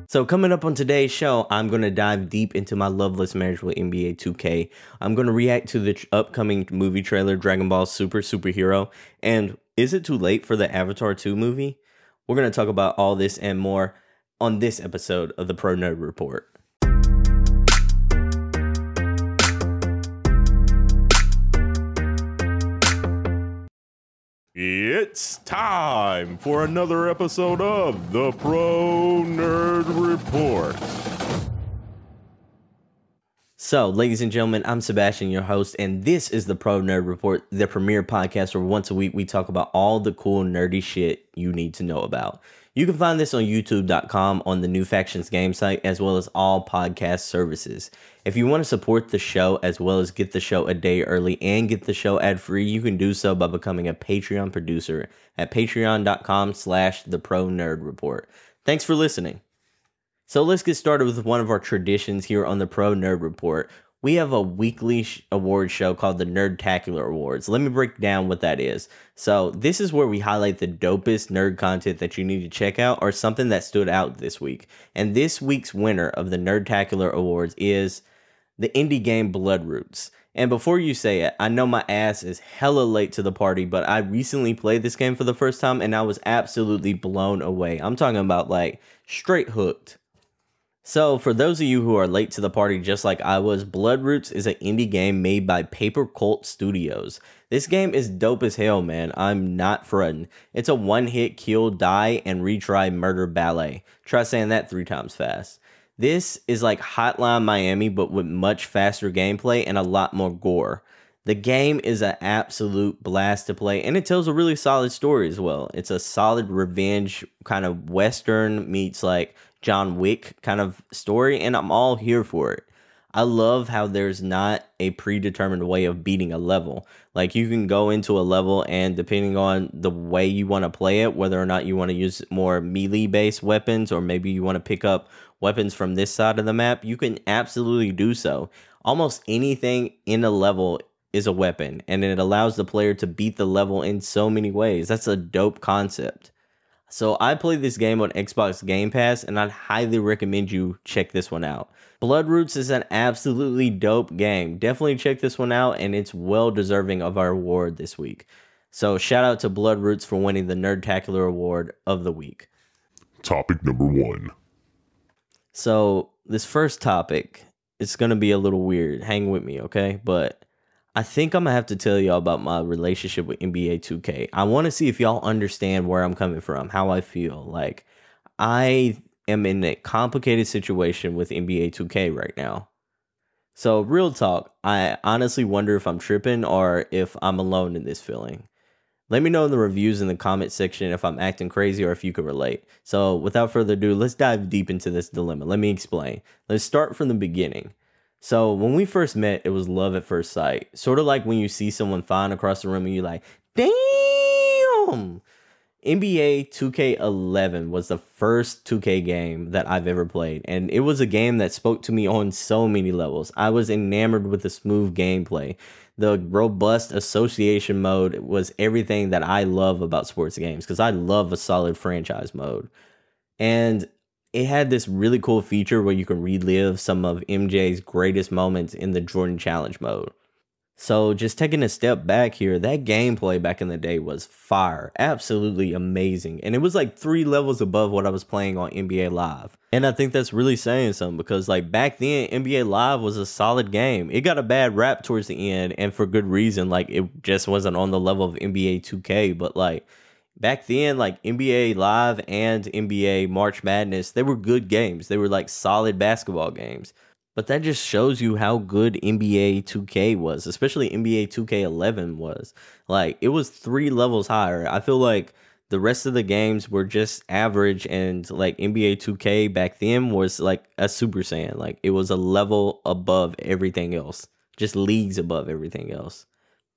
So coming up on today's show, I'm going to dive deep into my loveless marriage with NBA 2K. I'm going to react to the upcoming movie trailer, Dragon Ball Super Hero. And is it too late for the Avatar 2 movie? We're going to talk about all this and more on this episode of the Pro Nerd Report. It's time for another episode of the Pro Nerd Report. So, ladies and gentlemen, I'm Sebastian, your host, and this is the Pro Nerd Report, the premier podcast where once a week we talk about all the cool nerdy shit you need to know about. You can find this on youtube.com on the New Factions game site, as well as all podcast services. If you want to support the show, as well as get the show a day early and get the show ad-free, you can do so by becoming a Patreon producer at patreon.com/thepronerdreport. Thanks for listening. So let's get started with one of our traditions here on the Pro Nerd Report. We have a weekly award show called the Nerdtacular Awards. Let me break down what that is. So this is where we highlight the dopest nerd content that you need to check out or something that stood out this week. And this week's winner of the Nerdtacular Awards is the indie game Bloodroots. And before you say it, I know my ass is hella late to the party, but I recently played this game for the first time and I was absolutely blown away. I'm talking about like straight hooked. So, for those of you who are late to the party just like I was, Bloodroots is an indie game made by Paper Cult Studios. This game is dope as hell, man. I'm not fronting. It's a one-hit kill, die, and retry murder ballet. Try saying that 3 times fast. This is like Hotline Miami, but with much faster gameplay and a lot more gore. The game is an absolute blast to play, and it tells a really solid story as well. It's a solid revenge kind of Western meets like John Wick kind of story, and I'm all here for it. I love how there's not a predetermined way of beating a level. Like, you can go into a level and depending on the way you want to play it, whether or not you want to use more melee-based weapons or maybe you want to pick up weapons from this side of the map, you can absolutely do so. Almost anything in a level is a weapon, and it allows the player to beat the level in so many ways. That's a dope concept. So I played this game on Xbox Game Pass, and I'd highly recommend you check this one out. Bloodroots is an absolutely dope game. Definitely check this one out, and it's well deserving of our award this week. So shout out to Bloodroots for winning the Nerdtacular Award of the week. Topic number 1. So this first topic, it's going to be a little weird. Hang with me, okay? But I think I'm going to have to tell y'all about my relationship with NBA 2K. I want to see if y'all understand where I'm coming from, how I feel. Like, I am in a complicated situation with NBA 2K right now. So, real talk, I honestly wonder if I'm tripping or if I'm alone in this feeling. Let me know in the reviews in the comment section if I'm acting crazy or if you can relate. So, without further ado, let's dive deep into this dilemma. Let me explain. Let's start from the beginning. So when we first met, it was love at first sight. Sort of like when you see someone fine across the room and you're like, damn! NBA 2K11 was the first 2K game that I've ever played. And it was a game that spoke to me on so many levels. I was enamored with the smooth gameplay. The robust association mode was everything that I love about sports games, because I love a solid franchise mode. And it had this really cool feature where you can relive some of MJ's greatest moments in the Jordan Challenge mode. So just taking a step back here, that gameplay back in the day was fire, absolutely amazing. And it was like 3 levels above what I was playing on NBA Live. And I think that's really saying something, because like back then, NBA Live was a solid game. It got a bad rap towards the end, and for good reason. Like, it just wasn't on the level of NBA 2K, but like, back then, like NBA Live and NBA March Madness, they were good games. They were like solid basketball games. But that just shows you how good NBA 2K was, especially NBA 2K11 was. Like, it was 3 levels higher. I feel like the rest of the games were just average, and like NBA 2K back then was like a Super Saiyan. Like, it was a level above everything else, just leagues above everything else.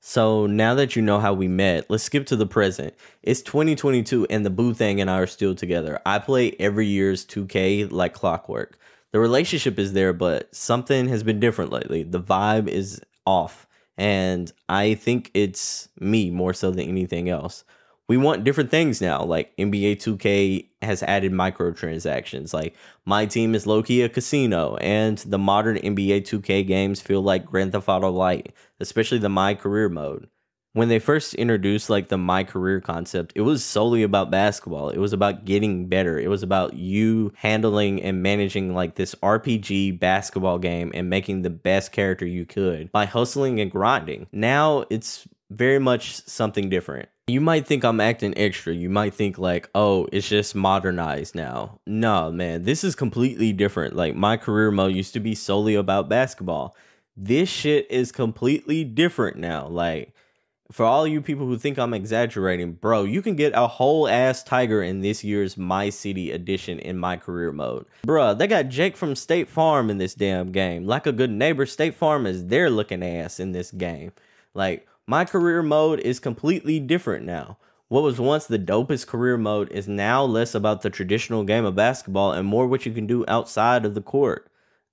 So now that you know how we met, let's skip to the present. It's 2022 and the Boo Thing and I are still together. I play every year's 2K like clockwork. The relationship is there, but something has been different lately. The vibe is off, and I think it's me more so than anything else. We want different things now. Like NBA 2K has added microtransactions. Like my team is low-key a casino, and the modern NBA 2K games feel like Grand Theft Auto Light, especially the My Career mode. When they first introduced like the My Career concept, it was solely about basketball. It was about getting better. It was about you handling and managing like this RPG basketball game and making the best character you could by hustling and grinding. Now it's very much something different. You might think I'm acting extra. You might think like, oh, it's just modernized now. No, man, this is completely different. Like My Career mode used to be solely about basketball. This shit is completely different now. Like, for all you people who think I'm exaggerating, bro, you can get a whole ass tiger in this year's My City edition in My Career mode. Bruh, they got Jake from State Farm in this damn game. Like a good neighbor, State Farm is their looking ass in this game. Like, My Career mode is completely different now. What was once the dopest career mode is now less about the traditional game of basketball and more what you can do outside of the court.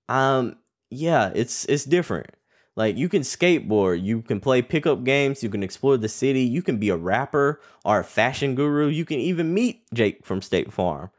Yeah, it's different. Like, you can skateboard, you can play pickup games, you can explore the city, you can be a rapper or a fashion guru, you can even meet Jake from State Farm.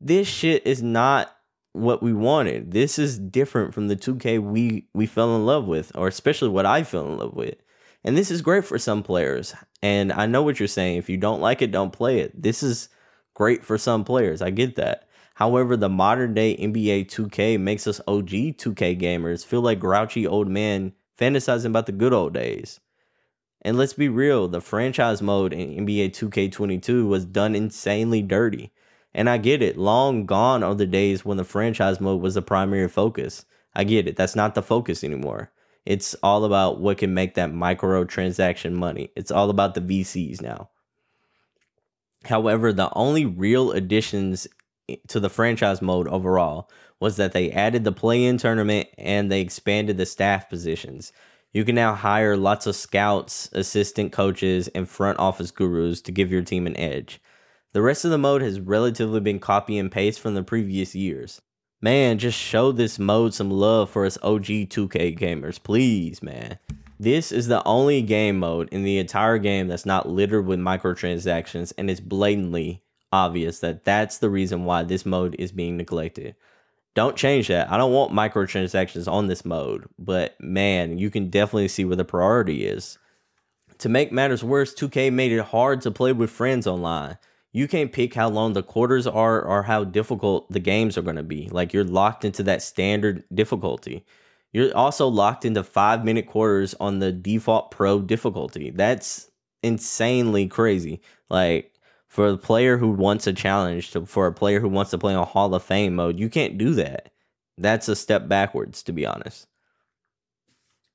This shit is not what we wanted. This is different from the 2K we fell in love with, or especially what I fell in love with. And this is great for some players. And I know what you're saying. If you don't like it, don't play it. This is great for some players. I get that. However, the modern day NBA 2K makes us OG 2K gamers feel like grouchy old men fantasizing about the good old days. And let's be real, the franchise mode in NBA 2K22 was done insanely dirty. And I get it, long gone are the days when the franchise mode was the primary focus. I get it, that's not the focus anymore. It's all about what can make that microtransaction money. It's all about the VCs now. However, the only real additions to the franchise mode overall was that they added the play-in tournament and they expanded the staff positions. You can now hire lots of scouts, assistant coaches, and front office gurus to give your team an edge. The rest of the mode has relatively been copy and paste from the previous years. Man, just show this mode some love for us OG 2K gamers, please, man. This is the only game mode in the entire game that's not littered with microtransactions, and it's blatantly obvious that that's the reason why this mode is being neglected. Don't change that. I don't want microtransactions on this mode, but man, you can definitely see where the priority is. To make matters worse, 2K made it hard to play with friends online. You can't pick how long the quarters are or how difficult the games are going to be. Like, you're locked into that standard difficulty. You're also locked into 5-minute quarters on the default pro difficulty. That's insanely crazy. Like, for a player who wants a challenge, for a player who wants to play on Hall of Fame mode, you can't do that. That's a step backwards, to be honest.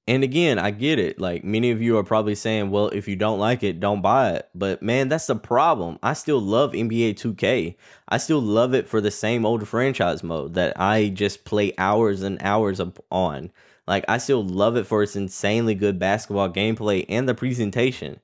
And again, I get it. Like, many of you are probably saying, well, if you don't like it, don't buy it. But man, that's the problem. I still love NBA 2K. I still love it for the same old franchise mode that I just play hours and hours on. Like, I still love it for its insanely good basketball gameplay and the presentation.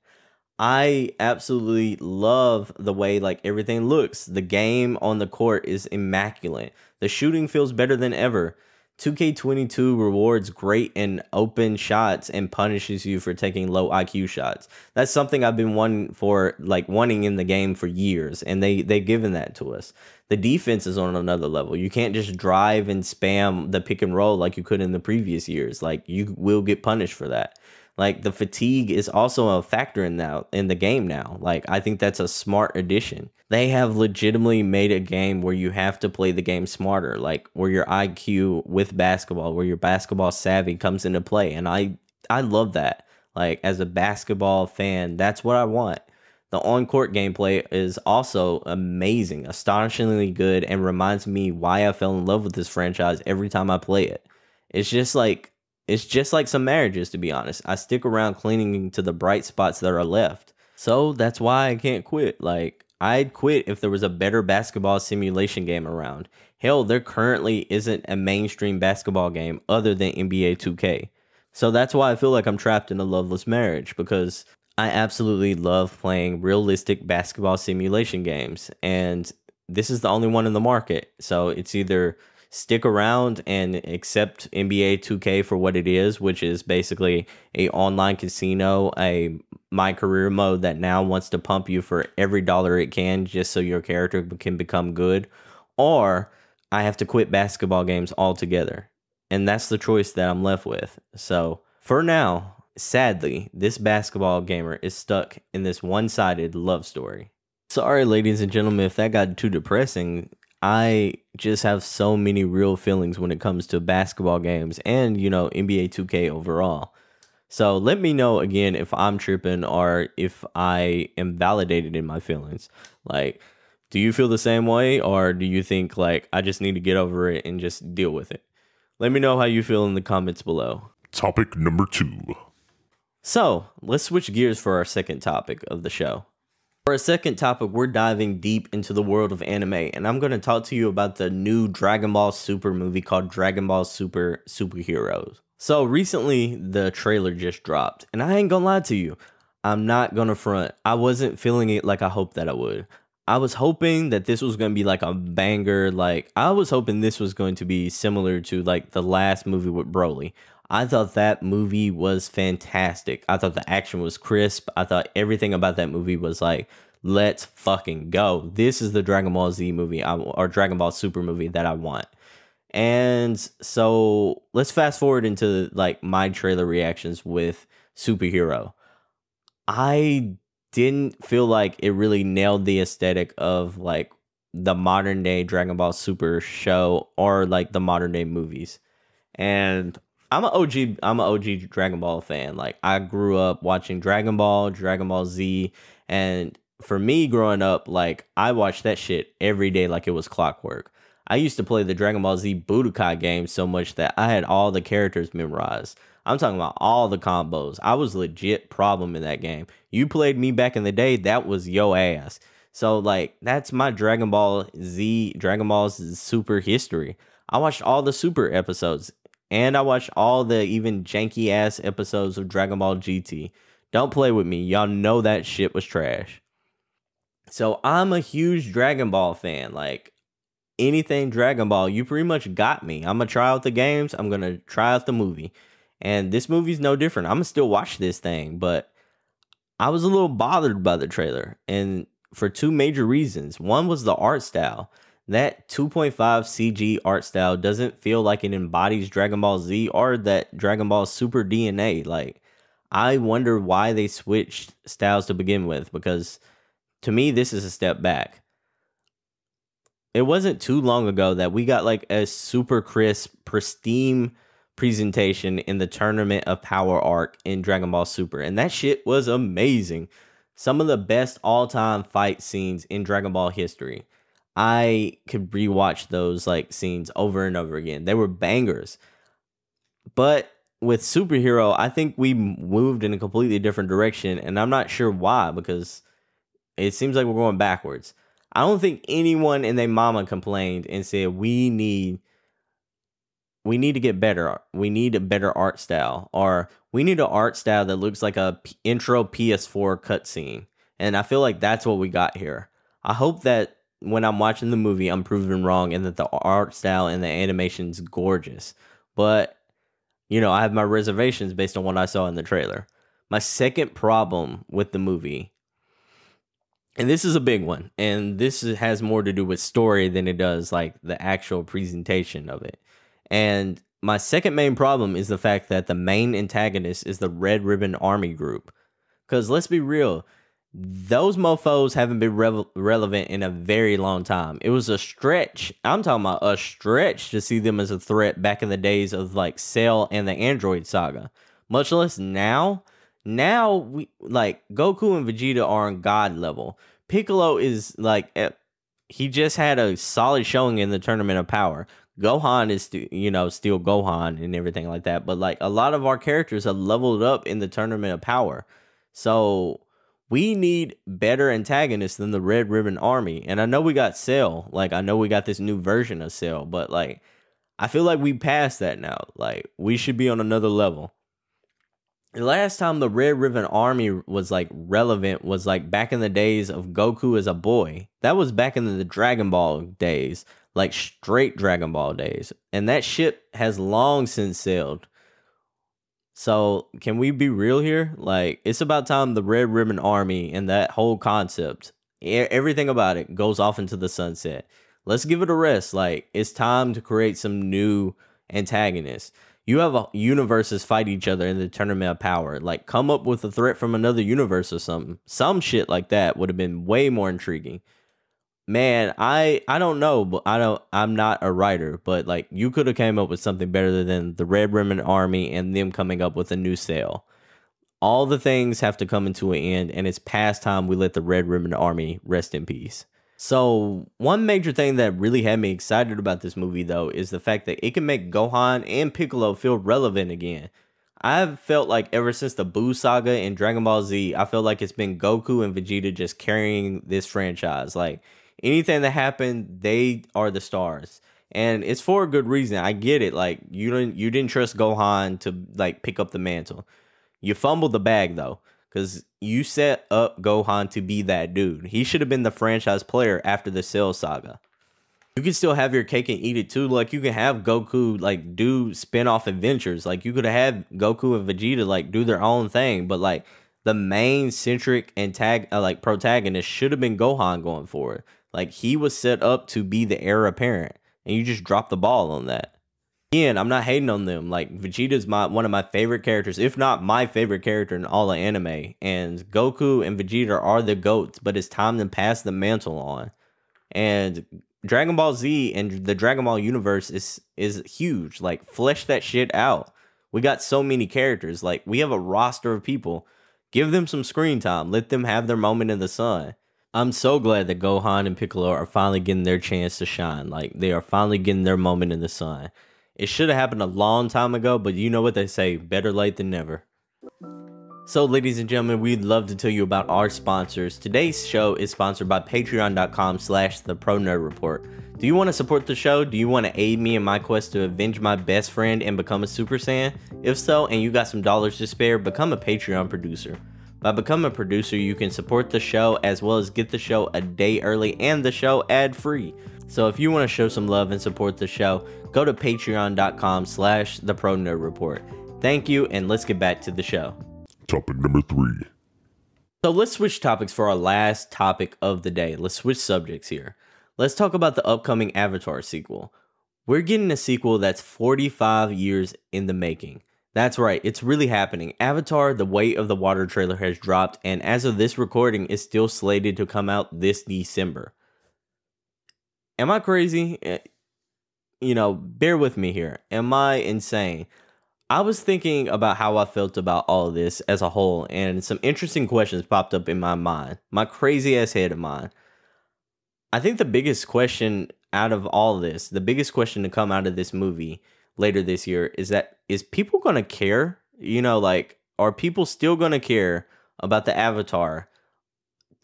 I absolutely love the way like everything looks. The game on the court is immaculate. The shooting feels better than ever. 2K22 rewards great and open shots and punishes you for taking low IQ shots. That's something I've been wanting in the game for years, and they've given that to us. The defense is on another level. You can't just drive and spam the pick and roll like you could in the previous years. Like, you will get punished for that. Like, the fatigue is also a factor in the game now. Like, I think that's a smart addition. They have legitimately made a game where you have to play the game smarter, like where your IQ with basketball, where your basketball savvy comes into play. And I love that. Like, as a basketball fan, that's what I want. The on-court gameplay is also amazing, astonishingly good, and reminds me why I fell in love with this franchise every time I play it. It's just like some marriages, to be honest. I stick around clinging to the bright spots that are left. So that's why I can't quit. Like, I'd quit if there was a better basketball simulation game around. Hell, there currently isn't a mainstream basketball game other than NBA 2K. So that's why I feel like I'm trapped in a loveless marriage, because I absolutely love playing realistic basketball simulation games, and this is the only one in the market. So it's either stick around and accept NBA 2K for what it is, which is basically a online casino, a my career mode that now wants to pump you for every dollar it can just so your character can become good, or I have to quit basketball games altogether. And that's the choice that I'm left with. So for now, sadly, this basketball gamer is stuck in this one-sided love story. Sorry, ladies and gentlemen, if that got too depressing. I just have so many real feelings when it comes to basketball games and, NBA 2K overall. So let me know again if I'm tripping or if I am validated in my feelings. Like, do you feel the same way, or do you think like I just need to get over it and just deal with it? Let me know how you feel in the comments below. Topic number 2. So let's switch gears for our second topic of the show. For our second topic, we're diving deep into the world of anime, and I'm going to talk to you about the new Dragon Ball Super movie called Dragon Ball Super Heroes. So recently, the trailer just dropped, and I ain't gonna lie to you, I'm not gonna front. I wasn't feeling it like I hoped that I would. I was hoping that this was gonna be like a banger, I was hoping this was going to be similar to like the last movie with Broly. I thought that movie was fantastic. I thought the action was crisp. I thought everything about that movie was like, let's fucking go. This is the Dragon Ball Z movie or Dragon Ball Super movie that I want. And so let's fast forward into like my trailer reactions with Super Hero. I didn't feel like it really nailed the aesthetic of like the modern day Dragon Ball Super show or like the modern day movies. And I'm an OG Dragon Ball fan. Like I grew up watching Dragon Ball Z, and for me growing up, like I watched that shit every day like it was clockwork. I used to play the Dragon Ball Z Budokai game so much that I had all the characters memorized. I'm talking about all the combos. I was legit problem in that game. You played me back in the day, that was yo ass. So like that's my Dragon Ball Super history. I watched all the Super episodes. And I watched all the even janky ass episodes of Dragon Ball GT. Don't play with me. Y'all know that shit was trash. So I'm a huge Dragon Ball fan. Like anything Dragon Ball, you pretty much got me. I'm going to try out the games. I'm going to try out the movie. And this movie's no different. I'm going to still watch this thing. But I was a little bothered by the trailer. And for two major reasons. One was the art style. That 2.5 CG art style doesn't feel like it embodies Dragon Ball Z or that Dragon Ball Super DNA. Like, I wonder why they switched styles to begin with, because to me, this is a step back. It wasn't too long ago that we got like a super crisp, pristine presentation in the Tournament of Power arc in Dragon Ball Super, and that shit was amazing. Some of the best all-time fight scenes in Dragon Ball history. I could rewatch those like scenes over and over again. They were bangers. But with Super Hero, I think we moved in a completely different direction, and I'm not sure why, because it seems like we're going backwards. I don't think anyone and their mama complained and said we need to get better. We need a better art style, or we need an art style that looks like a intro PS4 cutscene. And I feel like that's what we got here. I hope that when I'm watching the movie, I'm proven wrong and that the art style and the animation's gorgeous. But, I have my reservations based on what I saw in the trailer. My second problem with the movie, and this is a big one, and this has more to do with story than it does like the actual presentation of it. And my second main problem is the fact that the main antagonist is the Red Ribbon Army group. Because let's be real, those mofos haven't been relevant in a very long time. It was a stretch. I'm talking about a stretch to see them as a threat back in the days of like Cell and the Android saga. Much less now. Now we like Goku and Vegeta are on God level. Piccolo is like he just had a solid showing in the Tournament of Power. Gohan is still Gohan and everything like that. But like a lot of our characters have leveled up in the Tournament of Power. So we need better antagonists than the Red Ribbon Army. And I know we got Cell. Like, I know we got this new version of Cell. But, like, I feel like we passed that now. Like, we should be on another level. The last time the Red Ribbon Army was, like, relevant was, like, back in the days of Goku as a boy. That was back in the Dragon Ball days. Like, straight Dragon Ball days. And that ship has long since sailed. So, can we be real here? Like, it's about time the Red Ribbon Army and that whole concept, everything about it goes off into the sunset. Let's give it a rest. Like, it's time to create some new antagonists. You have universes fight each other in the tournament of power. Like, come up with a threat from another universe or something. Some shit like that would have been way more intriguing. Man, I don't know, but I'm not a writer, but like you could have came up with something better than the Red Ribbon Army and them coming up with a new sale. All the things have to come into an end, and it's past time we let the Red Ribbon Army rest in peace. So, one major thing that really had me excited about this movie, though, is the fact that it can make Gohan and Piccolo feel relevant again. I've felt like ever since the Buu saga and Dragon Ball Z, I feel like it's been Goku and Vegeta just carrying this franchise. Like, anything that happened, they are the stars. And it's for a good reason. I get it. Like, you didn't trust Gohan to like pick up the mantle. You fumbled the bag though, because you set up Gohan to be that dude. He should have been the franchise player after the Cell saga. You can still have your cake and eat it too. Like, you can have Goku like do spin-off adventures. Like, you could have had Goku and Vegeta like do their own thing, but like the main centric and like protagonist should have been Gohan going forward. Like, he was set up to be the heir apparent, and you just dropped the ball on that. Again, I'm not hating on them. Like, Vegeta's one of my favorite characters, if not my favorite character in all of anime. And Goku and Vegeta are the GOATs, but it's time to pass the mantle on. And Dragon Ball Z and the Dragon Ball universe is huge. Like, flesh that shit out. We got so many characters. Like, we have a roster of people. Give them some screen time. Let them have their moment in the sun. I'm so glad that Gohan and Piccolo are finally getting their chance to shine. Like, they are finally getting their moment in the sun. It should have happened a long time ago, but you know what they say, better late than never. So, ladies and gentlemen, we'd love to tell you about our sponsors. Today's show is sponsored by patreon.com/thepronerdreport. Do you want to support the show? Do you want to aid me in my quest to avenge my best friend and become a Super Saiyan? If so, and you got some dollars to spare, become a Patreon producer. By becoming a producer, you can support the show as well as get the show a day early and the show ad-free. So if you want to show some love and support the show, go to patreon.com/thepronerdreport. Thank you, and let's get back to the show. Topic number 3. So let's switch topics for our last topic of the day. Let's switch subjects here. Let's talk about the upcoming Avatar sequel. We're getting a sequel that's 45 years in the making. That's right, it's really happening. Avatar: The Way of the Water trailer has dropped, and as of this recording, it's still slated to come out this December. Am I crazy? Bear with me here. Am I insane? I was thinking about how I felt about all of this as a whole, and some interesting questions popped up in my mind. My crazy ass head of mine. I think the biggest question out of all of this, the biggest question to come out of this movie later this year is people going to care? Are people still going to care about the Avatar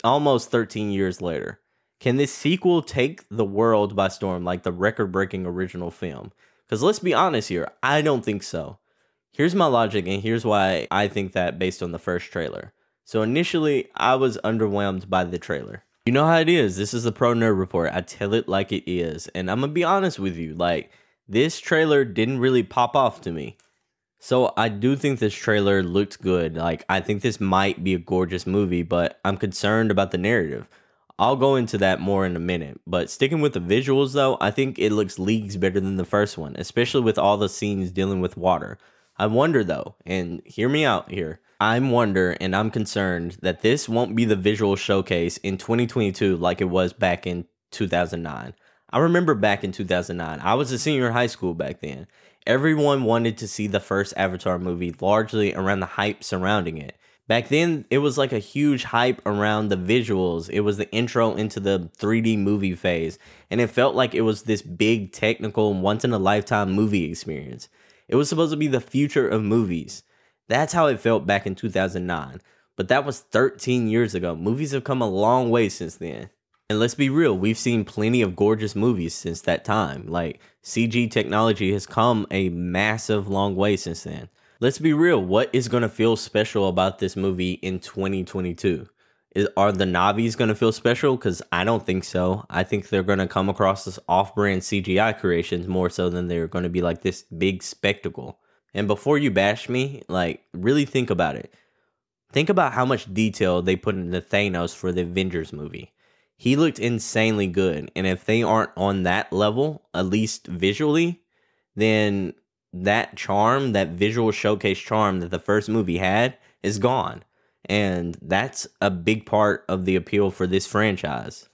almost 13 years later? Can this sequel take the world by storm like the record-breaking original film? Because let's be honest here, I don't think so. Here's my logic, and here's why I think that based on the first trailer. So initially, I was underwhelmed by the trailer. You know how it is. This is the Pro Nerd Report. I tell it like it is. And I'm going to be honest with you. Like, this trailer didn't really pop off to me. So I do think this trailer looked good. Like, I think this might be a gorgeous movie, but I'm concerned about the narrative. I'll go into that more in a minute. But sticking with the visuals, though, I think it looks leagues better than the first one, especially with all the scenes dealing with water. I wonder, though, and hear me out here. I'm concerned that this won't be the visual showcase in 2022 like it was back in 2009. I remember back in 2009, I was a senior in high school back then. Everyone wanted to see the first Avatar movie largely around the hype surrounding it. Back then, it was like a huge hype around the visuals. It was the intro into the 3D movie phase, and it felt like it was this big, technical, once-in-a-lifetime movie experience. It was supposed to be the future of movies. That's how it felt back in 2009. But that was 13 years ago. Movies have come a long way since then. And let's be real, we've seen plenty of gorgeous movies since that time. Like, CG technology has come a massive long way since then. Let's be real, what is going to feel special about this movie in 2022? Are the Navis going to feel special? Because I don't think so. I think they're going to come across as off-brand CGI creations more so than they're going to be like this big spectacle. And before you bash me, like, really think about it. Think about how much detail they put into Thanos for the Avengers movie. He looked insanely good, and if they aren't on that level, at least visually, then that charm, that visual showcase charm that the first movie had, is gone. And that's a big part of the appeal for this franchise.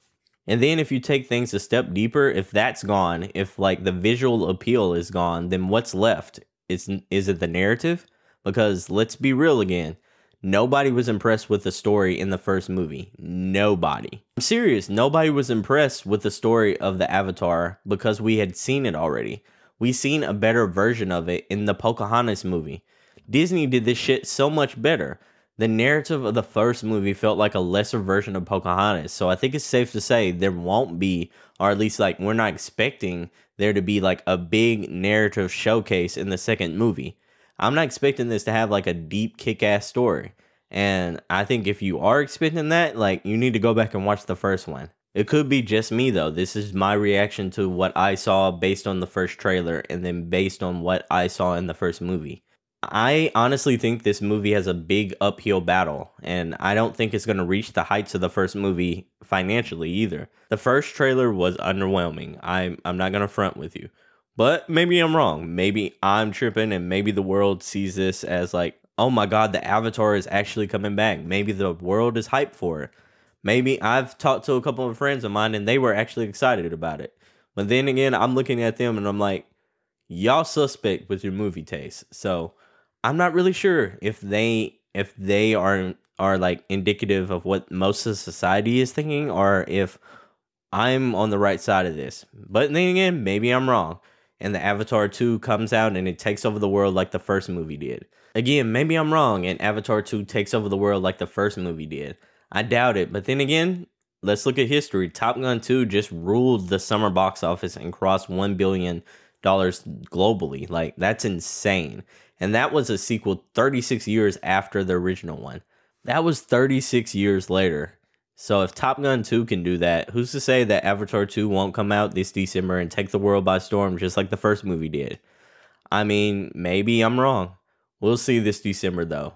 And then if you take things a step deeper, if that's gone, if like the visual appeal is gone, then what's left? Is it the narrative? Because let's be real again. Nobody was impressed with the story in the first movie. Nobody. I'm serious. Nobody was impressed with the story of the Avatar because we had seen it already. We seen a better version of it in the Pocahontas movie. Disney did this shit so much better. The narrative of the first movie felt like a lesser version of Pocahontas. So I think it's safe to say there won't be, or at least like we're not expecting there to be like a big narrative showcase in the second movie. I'm not expecting this to have like a deep kick-ass story. And I think if you are expecting that, like you need to go back and watch the first one. It could be just me though. This is my reaction to what I saw based on the first trailer and then based on what I saw in the first movie. I honestly think this movie has a big uphill battle, and I don't think it's going to reach the heights of the first movie financially either. The first trailer was underwhelming. I'm not going to front with you. But maybe I'm wrong. Maybe I'm tripping, and maybe the world sees this as like, oh my god, the Avatar is actually coming back. Maybe the world is hyped for it. Maybe I've talked to a couple of friends of mine, and they were actually excited about it. But then again, I'm looking at them, and I'm like, y'all suspect with your movie taste. So I'm not really sure if they are like indicative of what most of society is thinking, or if I'm on the right side of this. But then again, maybe I'm wrong, and the Avatar 2 comes out and it takes over the world like the first movie did. Again, maybe I'm wrong and Avatar 2 takes over the world like the first movie did. I doubt it, but then again, let's look at history. Top Gun 2 just ruled the summer box office and crossed $1 billion globally. Like, that's insane. And that was a sequel 36 years after the original one. That was 36 years later. So if Top Gun 2 can do that, who's to say that Avatar 2 won't come out this December and take the world by storm just like the first movie did? I mean, maybe I'm wrong. We'll see this December though.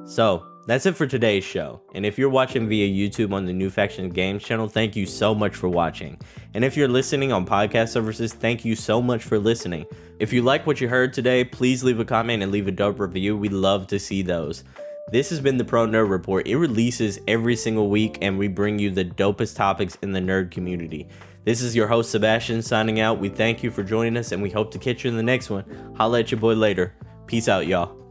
So that's it for today's show. And if you're watching via YouTube on the New Faction Games channel, thank you so much for watching. And if you're listening on podcast services, thank you so much for listening. If you like what you heard today, please leave a comment and leave a dope review. We love to see those. This has been the Pro Nerd Report. It releases every single week, and we bring you the dopest topics in the nerd community. This is your host, Sebastian, signing out. We thank you for joining us, and we hope to catch you in the next one. Holla at your boy later. Peace out, y'all.